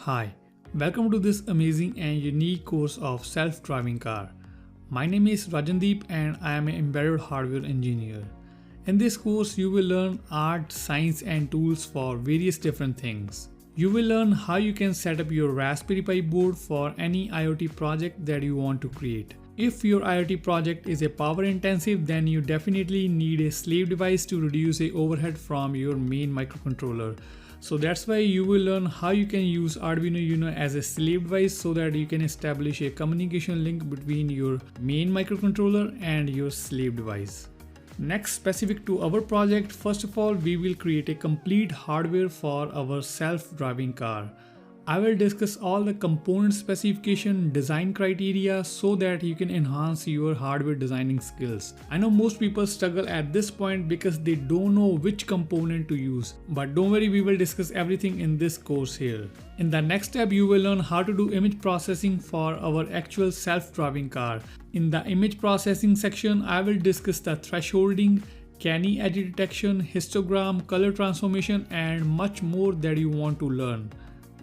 Hi, welcome to this amazing and unique course of self-driving car. My name is Rajandeep and I am an embedded hardware engineer. In this course, you will learn art, science and tools for various different things. You will learn how you can set up your Raspberry Pi board for any IoT project that you want to create. If your IoT project is a power intensive, then you definitely need a slave device to reduce the overhead from your main microcontroller. So that's why you will learn how you can use Arduino Uno as a slave device so that you can establish a communication link between your main microcontroller and your slave device. Next, specific to our project, first of all, we will create a complete hardware for our self-driving car. I will discuss all the component specification, design criteria so that you can enhance your hardware designing skills. I know most people struggle at this point because they don't know which component to use, but don't worry, we will discuss everything in this course here. In the next step, you will learn how to do image processing for our actual self-driving car. In the image processing section, I will discuss the thresholding, canny edge detection, histogram, color transformation, and much more that you want to learn.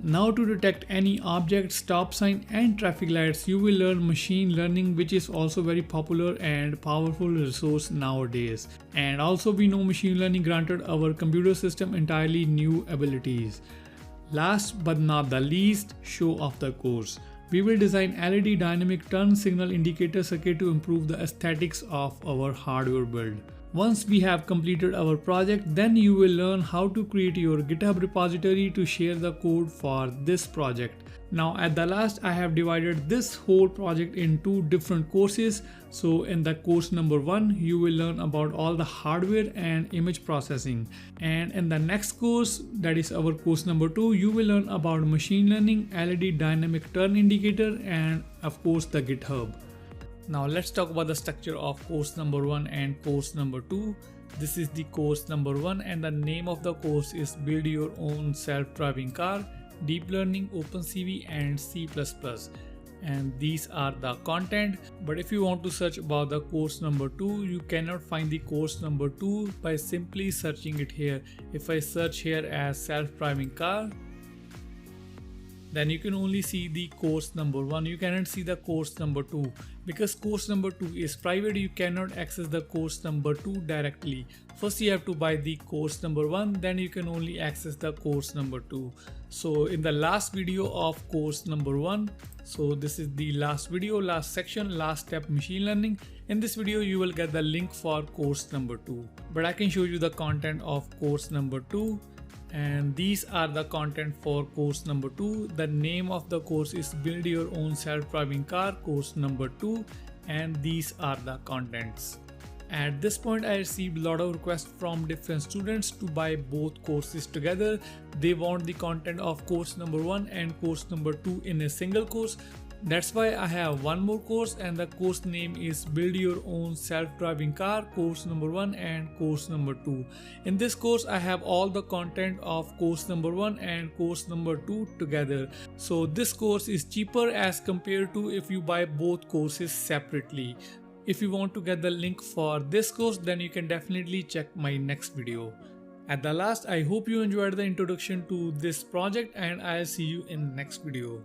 Now to detect any object, stop sign and traffic lights, you will learn machine learning, which is also very popular and powerful resource nowadays. And also we know machine learning granted our computer system entirely new abilities. Last but not the least, show of the course. We will design LED dynamic turn signal indicator circuit to improve the aesthetics of our hardware build. Once we have completed our project, then you will learn how to create your GitHub repository to share the code for this project. Now at the last, I have divided this whole project in two different courses. So in the course number 1, you will learn about all the hardware and image processing. And in the next course, that is our course number 2, you will learn about machine learning, LED dynamic turn indicator, and of course the GitHub. Now let's talk about the structure of course number 1 and course number 2. This is the course number 1 and the name of the course is Build Your Own Self-Driving Car, Deep Learning, OpenCV and C++. And these are the content. But if you want to search about the course number 2, you cannot find the course number 2 by simply searching it here. If I search here as self-driving car, then you can only see the course number 1. You cannot see the course number 2 because course number 2 is private. You cannot access the course number 2 directly. First you have to buy the course number 1, then you can only access the course number 2. So in the last video of course number 1, so this is the last video, last section, last step machine learning. In this video you will get the link for course number 2. But I can show you the content of course number 2. And these are the content for course number 2. The name of the course is Build Your Own Self-Driving Car, course number 2, and these are the contents. At this point, I received a lot of requests from different students to buy both courses together. They want the content of course number 1 and course number 2 in a single course. That's why I have one more course, and the course name is Build Your Own Self-Driving Car, course number 1 and course number 2. In this course, I have all the content of course number 1 and course number 2 together. So this course is cheaper as compared to if you buy both courses separately. If you want to get the link for this course, then you can definitely check my next video. At the last, I hope you enjoyed the introduction to this project and I'll see you in next video.